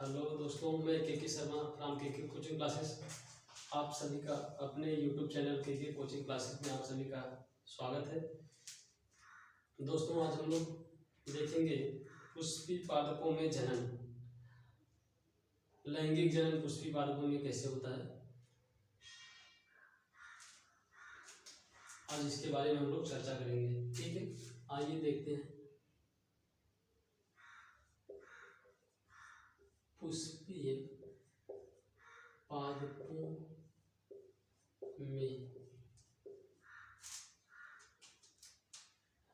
Hello दोस्तों, मैं के शर्मा फ्रॉम के कोचिंग क्लासेस। आप सभी का अपने यूट्यूब चैनल के कोचिंग क्लासेस में आप सभी का स्वागत है। दोस्तों, आज हम लोग देखेंगे पुष्पी पादपों में जनन, लैंगिक जनन पुष्पी पादपों में कैसे होता है। आज इसके बारे में हम लोग चर्चा करेंगे। ठीक है, आइए देखते हैं। पुष्पीय पादपों में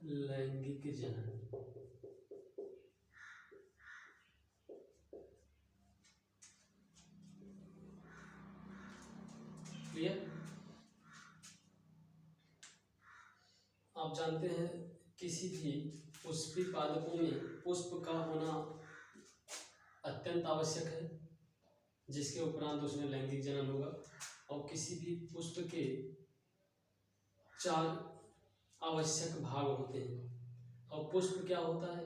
लैंगिक जनन। क्लियर? आप जानते हैं किसी भी पुष्पी पादपों में पुष्प का होना अत्यंत आवश्यक है, जिसके उपरांत उसमें लैंगिक जनन होगा। और किसी भी पुष्प के 4 आवश्यक भाग होते हैं। और पुष्प क्या होता है?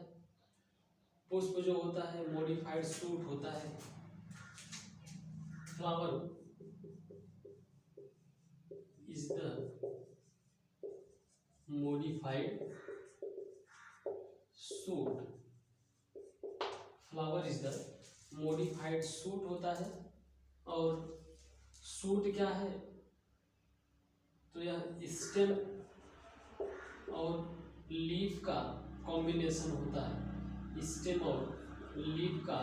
पुष्प जो होता है मॉडिफाइड सूट होता है। Flower is the modified suit. Flower is the modified suit होता है। और सूट क्या है? तो यह स्टेम और लीफ का कॉम्बिनेशन होता है। स्टेम और लीफ का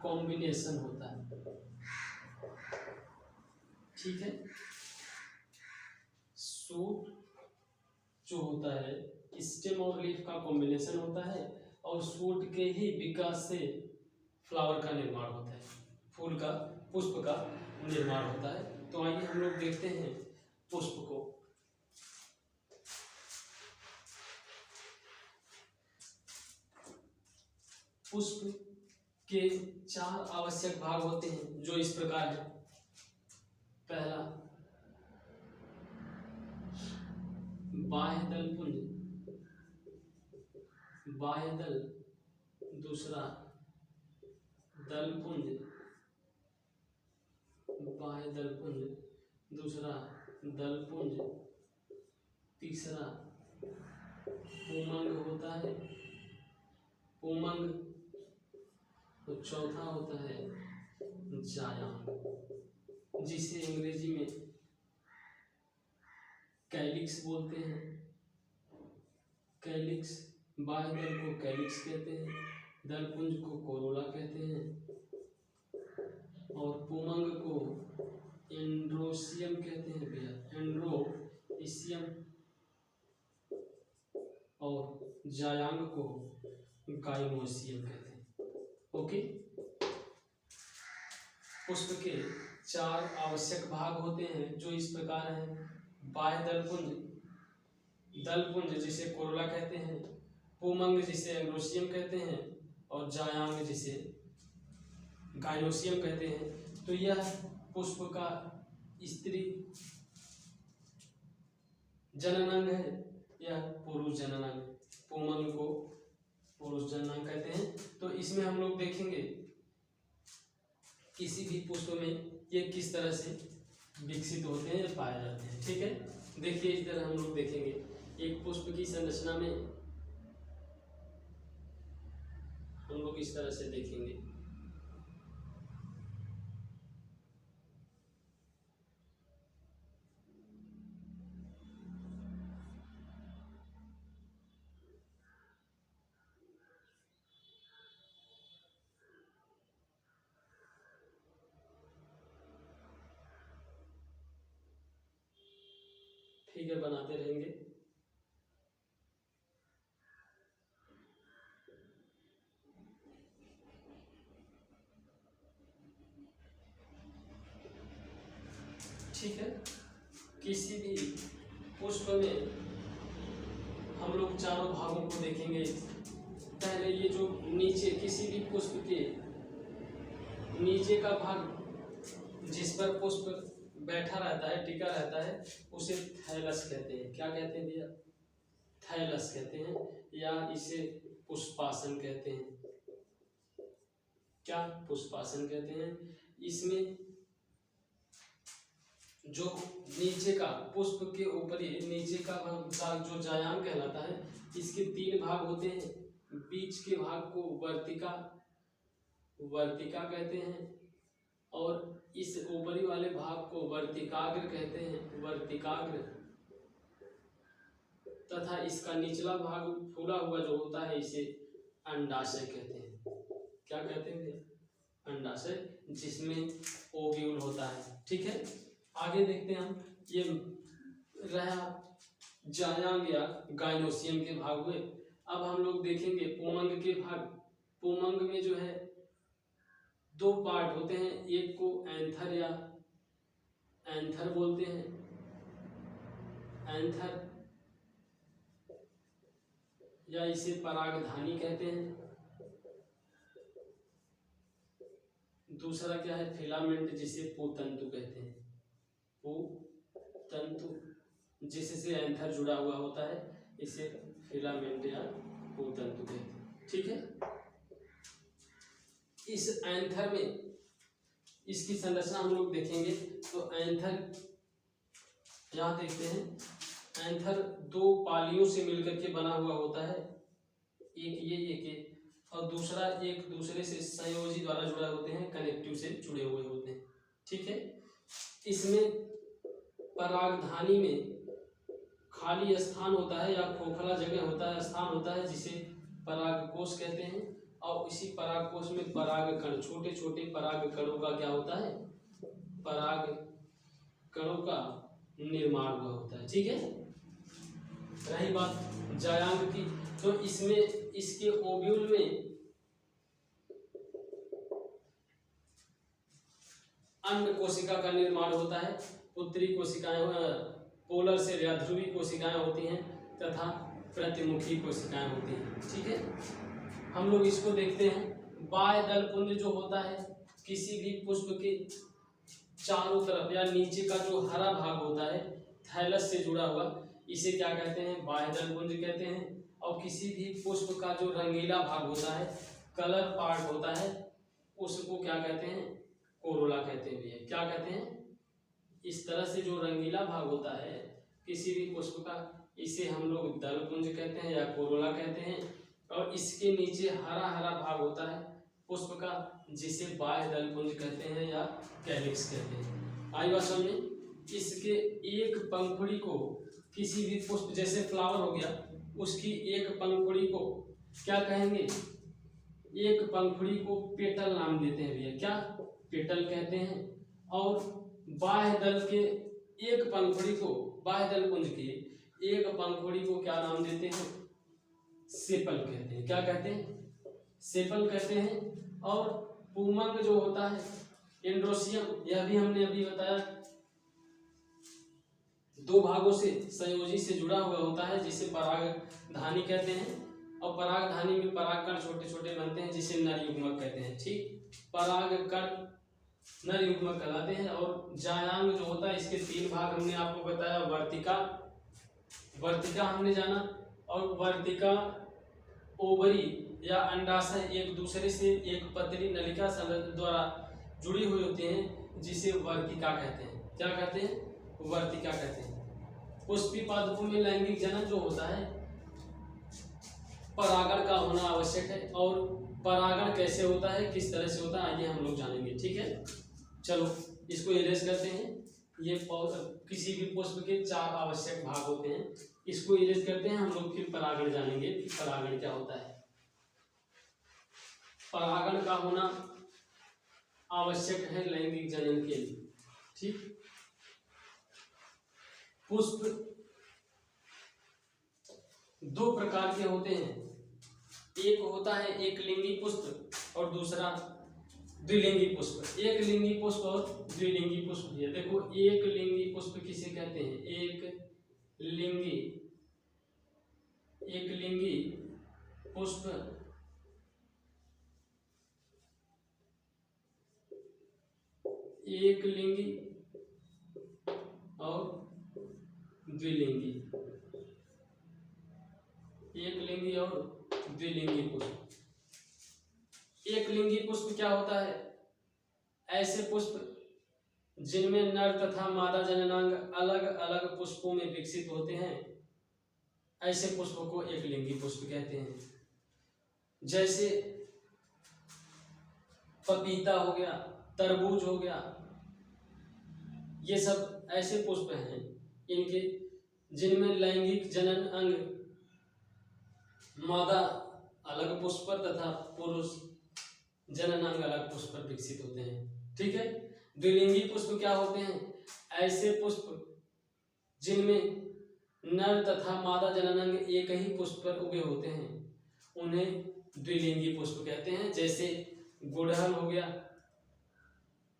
कॉम्बिनेशन होता है। ठीक है, सूट जो होता है स्टेम और लीफ का कॉम्बिनेशन होता है। और सूट के ही विकास से फ्लावर का निर्माण होता है, फूल का, पुष्प का निर्माण होता है। तो आइए हम लोग देखते हैं पुष्प को। पुष्प के 4 आवश्यक भाग होते हैं, जो इस प्रकार है। पहला, बाह्य दल पुंज। बाह्य दल। दूसरा, दल पुंज। बाह्य दल पुंज। दूसरा, दल पुंज। तीसरा, पुमंग होता है। पुमंग। तो चौथा होता है जायांग, जिसे अंग्रेजी में कैलिक्स बोलते हैं। कैलिक्स। बाह्य दल को कैलिक्स कहते हैं, दल पुंज को कोरोला कहते हैं, और पुमंग को एंड्रोसियम कहते हैं भैया, एंड्रोसियम। और जायांग को गाइनोसियम कहते हैं। ओके। पुष्प के 4 आवश्यक भाग होते हैं, जो इस प्रकार हैं। बाह्य दल पुंज। दल पुंज जिसे कोरोला कहते हैं, पुमंग जिसे एंड्रोसियम कहते हैं, और जायांग जिसे गाइनोसियम कहते हैं। तो यह पुष्प का स्त्री जननांग है, यह पुरुष जननांग। पुमंग को पुरुष जननांग कहते हैं। तो इसमें हम लोग देखेंगे किसी भी पुष्प में ये किस तरह से विकसित होते हैं या पाए जाते हैं। ठीक है, देखिए इस तरह हम लोग देखेंगे। एक पुष्प की संरचना में हम लोग इस तरह से देखेंगे। ठीक है, बनाते रहेंगे। ठीक है, किसी भी पुष्प में हम लोग चारों भागों को देखेंगे। पहले ये जो नीचे, किसी भी पुष्प के नीचे का भाग जिस पर पुष्प बैठा रहता है, टिका रहता है, उसे थैलस कहते हैं। क्या कहते हैं भैया? थैलस कहते हैं, या इसे पुष्पासन कहते हैं। क्या पुष्पासन कहते हैं। इसमें जो नीचे का पुष्प के ऊपरी नीचे का भाग जो जायाम कहलाता है, इसके 3 भाग होते हैं। बीच के भाग को वर्तिका कहते हैं और इस ऊपरी वाले भाग को वर्तिकाग्र कहते हैं, वर्तिकाग्र। तथा इसका निचला भाग फूला हुआ जो होता है इसे अंडाशय कहते हैं। क्या कहते हैं? अंडाशय, जिसमें ओव्यूल होता है। ठीक है, आगे देखते हैं हम। ये रहा जायांग या गाइनोसियम के भाग हुए। अब हम लोग देखेंगे पुमंग के भाग। पुमंग में जो है 2 पार्ट होते हैं, एक को एंथर या एंथर बोलते हैं, एंथर, या इसे परागधानी कहते हैं। दूसरा क्या है? फिलामेंट, जिसे पोतंतु कहते हैं, पोतंतु, जिससे एंथर जुड़ा हुआ होता है, इसे फिलामेंट या पोतंतु कहते हैं। ठीक है, इस एंथर में इसकी संरचना हम लोग देखेंगे तो एंथर यहाँ देखते हैं। एंथर 2 पालियों से मिलकर के बना हुआ होता है, एक ये और दूसरा एक दूसरे से संयोजी द्वारा जुड़ा होते हैं, कनेक्टिव से जुड़े हुए होते हैं। ठीक है, इसमें परागधानी में खाली स्थान होता है या खोखला जगह होता है, स्थान होता है, जिसे परागकोश कहते हैं। और इसी परागकोश में परागकण, छोटे छोटे परागकणों का क्या होता है? परागकणों का निर्माण हुआ होता है। ठीक है, रही बात जायांग की, तो इसमें इसके ओव्यूल में अंड कोशिका का निर्माण होता है। उत्तरी कोशिकाएं पोलर सेल या ध्रुवी कोशिकाएं होती हैं तथा प्रतिमुखी कोशिकाएं होती हैं। ठीक है, हम लोग इसको देखते हैं। बाह्य दल पुंज जो होता है, किसी भी पुष्प के चारों तरफ या नीचे का जो हरा भाग होता है थैलस से जुड़ा हुआ, इसे क्या कहते हैं? बाह्य दल पुंज कहते हैं। और किसी भी पुष्प का जो रंगीला भाग होता है, कलर पार्ट होता है, उसको क्या कहते हैं? कोरोला कहते हैं भैया। क्या कहते हैं? इस तरह से जो रंगीला भाग होता है किसी भी पुष्प का, इसे हम लोग दल पुंज कहते हैं या कोरोला कहते हैं। और इसके नीचे हरा हरा भाग होता है पुष्प का, जिसे बाह्य दल पुंज कहते हैं या कैलिक्स कहते हैं। आई बात समझ में? इसके एक पंखुड़ी को किसी भी पुष्प, जैसे फ्लावर हो गया, उसकी एक पंखुड़ी को क्या कहेंगे? एक पंखुड़ी को पेटल नाम देते हैं भैया। क्या? पेटल कहते हैं। और बाह्य दल के एक पंखुड़ी को, बाह्य दल पुंज की एक पंखुड़ी को क्या नाम देते हैं? सेपल कहते हैं। क्या कहते हैं? सेपल कहते हैं। और पुमंग जो होता है एंड्रोसियम, यह भी हमने अभी बताया, 2 भागों से संयोजी से जुड़ा हुआ होता है, जिसे परागधानी कहते हैं। और परागधानी में परागकण छोटे छोटे बनते हैं, जिसे नर युग्मक कहते हैं। ठीक, परागकण नर युग्मक कहलाते हैं। और जायांग जो होता है, इसके 3 भाग हमने आपको बताया। वर्तिका हमने जाना, और वर्तिका, ओवरी या अंडाशय एक दूसरे से एक पतली नलिका द्वारा जुड़ी हुई होती हैं, जिसे वर्तिका कहते हैं। क्या कहते हैं? वर्तिका कहते हैं। पुष्पी पादपों में लैंगिक जनन जो होता है, परागण का होना आवश्यक है। और परागण कैसे होता है, किस तरह से होता है, आइए हम लोग जानेंगे। ठीक है, चलो इसको इरेज करते हैं। ये किसी भी पुष्प के 4 आवश्यक भाग होते हैं, इसको इरेज करते हैं हम लोग। फिर परागण जानेंगे कि परागण क्या होता है। परागण का होना आवश्यक है लैंगिक जनन के लिए। ठीक, पुष्प 2 प्रकार के होते हैं। एक होता है एक लिंगी पुष्प और दूसरा द्विलिंगी पुष्प। एक लिंगी पुष्प और द्विलिंगी पुष्प। ये देखो, एक लिंगी पुष्प किसे कहते हैं? एक लिंगी पुष्प एक लिंगी और द्विलिंगी, एक लिंगी और द्विलिंगी पुष्प। एक लिंगी पुष्प क्या होता है? ऐसे पुष्प जिनमें नर तथा मादा जननांग अलग अलग पुष्पों में विकसित होते हैं, ऐसे पुष्पों को एक लिंगी पुष्प कहते हैं। जैसे पपीता हो गया, तरबूज हो गया, ये सब ऐसे पुष्प हैं इनके जिनमें लैंगिक जनन अंग मादा अलग पुष्प पर तथा पुरुष जननांग अलग पुष्प पर विकसित होते हैं। ठीक है। द्विलिंगी पुष्प क्या होते हैं? ऐसे पुष्प जिनमें नर तथा मादा जननांग एक ही पुष्प पर उगे होते हैं, उन्हें द्विलिंगी पुष्प कहते हैं। जैसे गुड़हल हो गया,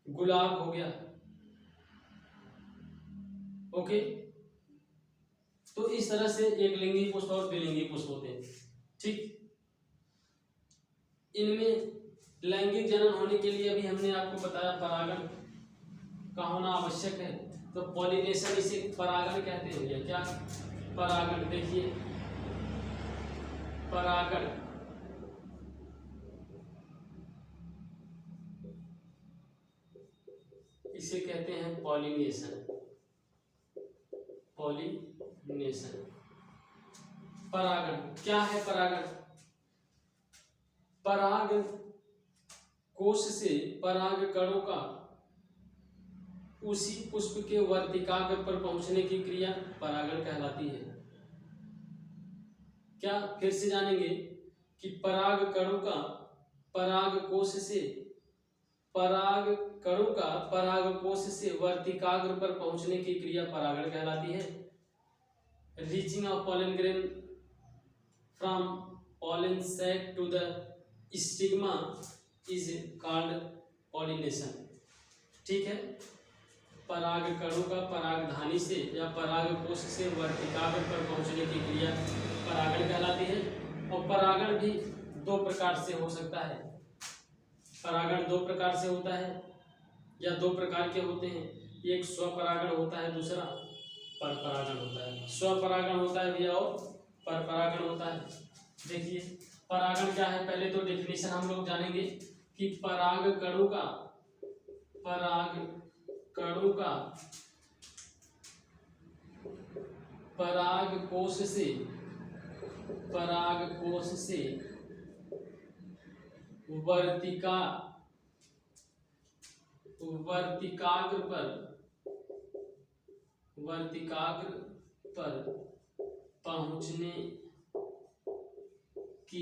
गुलाब हो गया। ओके, तो इस तरह से एक लिंगी पुष्प और द्विलिंगी पुष्प होते हैं। ठीक, इनमें लैंगिक जनन होने के लिए अभी हमने आपको बताया परागण का होना आवश्यक है, तो पॉलिनेशन इसे परागण कहते हैं। भैया क्या? परागण। देखिए परागण इसे कहते हैं पॉलिनेशन। पॉलिनेशन, परागण क्या है? परागण पराग कोश से पराग कणों का उसी पुष्प के वर्तिकाग्र पर पहुंचने की क्रिया परागण कहलाती है। क्या? फिर से जानेंगे कि पराग कणों का पराग कोश से पराग कणों का पराग कोश से वर्तिकाग्र पर पहुंचने की क्रिया परागण कहलाती है। Reaching of pollen grain from pollen sac to the stigma is called pollination। ठीक है। पराग कणों का परागधानी से या पराग कोश से वर्तिकाग्र पर पहुंचने की क्रिया परागण कहलाती है। और परागण भी दो प्रकार से हो सकता है। परागण दो प्रकार से होता है या दो प्रकार के होते हैं। एक स्वपरागण होता है, दूसरा परपरागण होता है। स्वपरागण होता है भैया और परपरागण होता है। देखिए परागण क्या है, पहले तो डेफिनेशन हम लोग जानेंगे कि पराग कणों का पराग कोश से वर्तिकाग्र पर पहुंचने की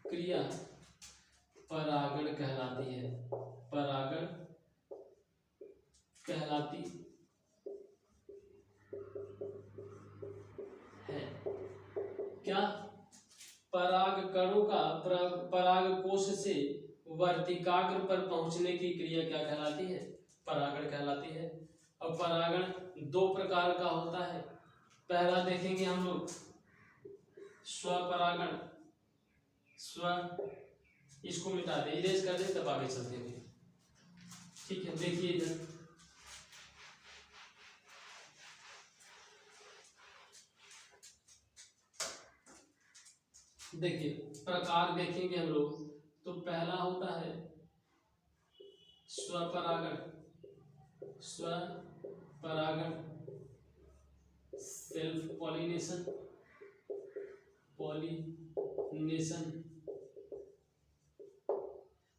क्रिया परागण कहलाती है। परागण कहलाती है। क्या? पराग कणों का पराग कोश से वर्तिकाग्र पर पहुंचने की क्रिया क्या कहलाती है? परागण कहलाती है। और परागण दो प्रकार का होता है। पहला देखेंगे हम लोग स्वपरागण। इसको मिटा दे, इरेज कर दे, तब आगे चलते हैं। ठीक है, देखिए इधर देखिए प्रकार देखेंगे हम लोग, तो पहला होता है स्वपरागण। सेल्फ पॉलिनेशन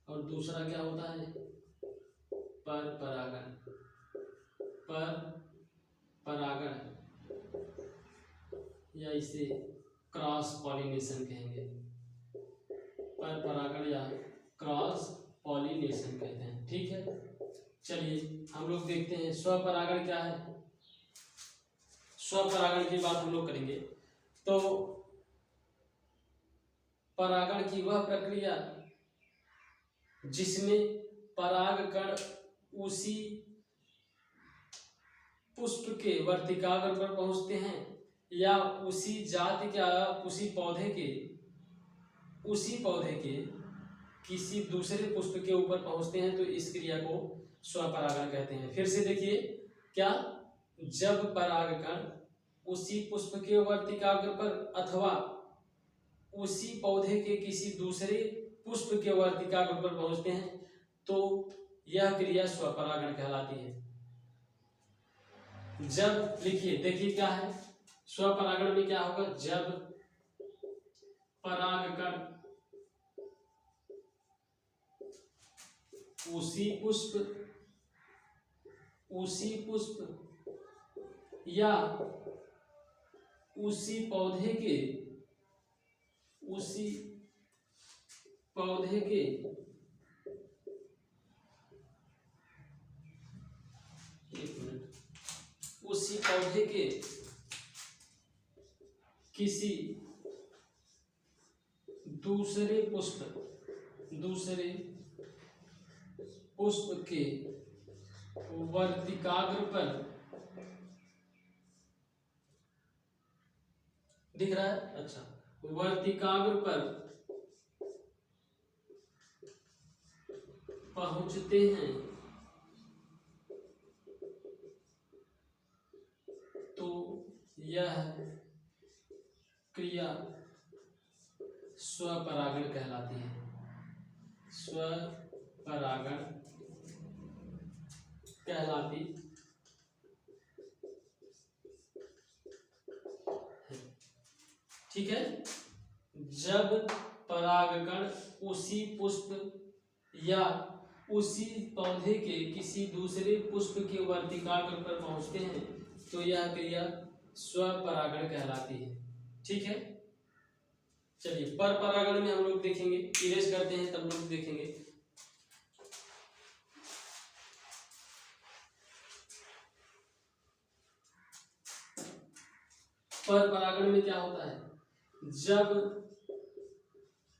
और दूसरा क्या होता है? परपरागण। या इसे क्रॉस पॉलिनेशन कहेंगे। परपरागण या क्रॉस पॉलिनेशन कहते हैं। ठीक है, चलिए हम लोग देखते हैं स्वपरागण क्या है। स्वपरागण की बात हम लोग करेंगे तो परागण की वह प्रक्रिया जिसमें परागकण उसी पुष्प के वर्तिकाग्र पर पहुंचते हैं या उसी जाति के उसी पौधे के किसी दूसरे पुष्प के ऊपर पहुंचते हैं, तो इस क्रिया को स्वपरागण कहते हैं। फिर से देखिए क्या? जब परागकण उसी पुष्प के वर्तिकाग्र पर अथवा उसी पौधे के किसी दूसरे पुष्प के वर्तिकाग्र पर पहुंचते हैं तो यह क्रिया स्वपरागण कहलाती है। जब लिखिए, देखिए क्या है स्वपरागण में क्या होगा, जब परागकण उसी पुष्प या उसी पौधे के किसी दूसरे पुष्प के वर्तिकाग्र पर, दिख रहा है, अच्छा, वर्तिकाग्र पर पहुंचते हैं तो यह क्रिया स्वपरागण कहलाती है। स्वपरागण कहलाती है। ठीक है, जब परागकण उसी पुष्प या उसी पौधे के किसी दूसरे पुष्प के वर्तिकाग्र पर पहुंचते हैं तो यह क्रिया स्वपरागण कहलाती है। ठीक है, चलिए पर परागण में हम लोग देखेंगे, इरेज करते हैं तब लोग देखेंगे। पर परागण में क्या होता है, जब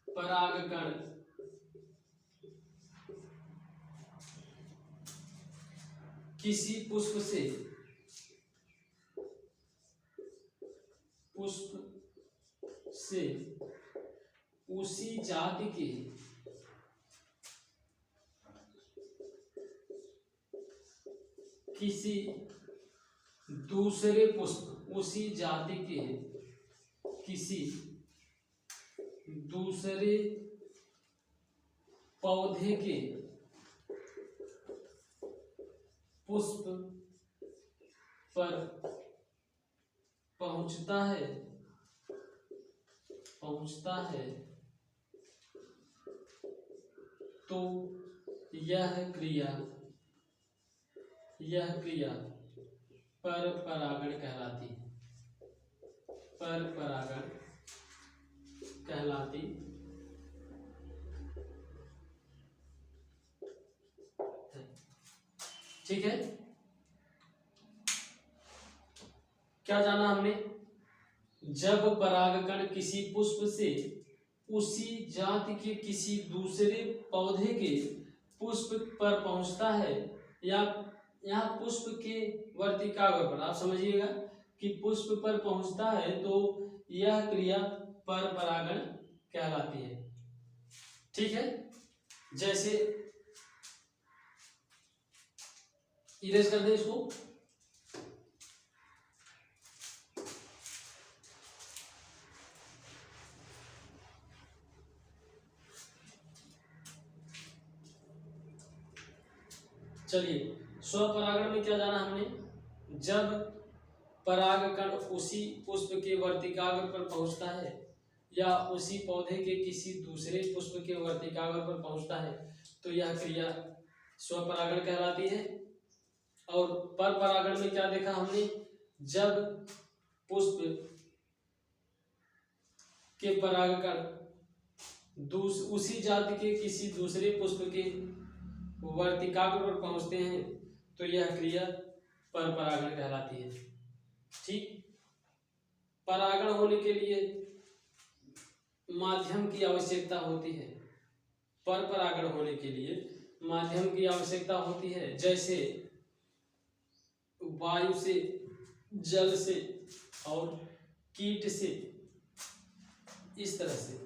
परागकण किसी पुष्प से उसी जाति के किसी दूसरे पुष्प, उसी जाति के किसी दूसरे पौधे के पुष्प पर पहुंचता है तो यह क्रिया पर परागण कहलाती है। पर परागण कहलाती है। ठीक है, क्या जाना हमने, जब परागकण किसी पुष्प से उसी जाति के किसी दूसरे पौधे के पुष्प पर पहुंचता है, या यहाँ पुष्प के वर्तिकाग्र पर, आप समझिएगा कि पुष्प पर पहुंचता है तो यह क्रिया पर परागण कहलाती है। ठीक है, जैसे इरेज कर दें इसको, चलिए स्वपरागण में क्या जाना हमने, जब परागकण उसी पुष्प के वर्तिकाग्र पर पहुंचता है या उसी पौधे के किसी दूसरे पुष्प के वर्तिकाग्र पर पहुंचता है तो यह क्रिया स्वपरागण कहलाती है। और पर परागण में क्या देखा हमने, जब पुष्प के परागकण उसी जाति के किसी दूसरे पुष्प के वर्तिकाग्र पर पहुंचते हैं तो यह क्रिया पर परागण कहलाती है। ठीक, परागण होने के लिए माध्यम की आवश्यकता होती है। पर परागण होने के लिए माध्यम की आवश्यकता होती है, जैसे वायु से, जल से और कीट से, इस तरह से।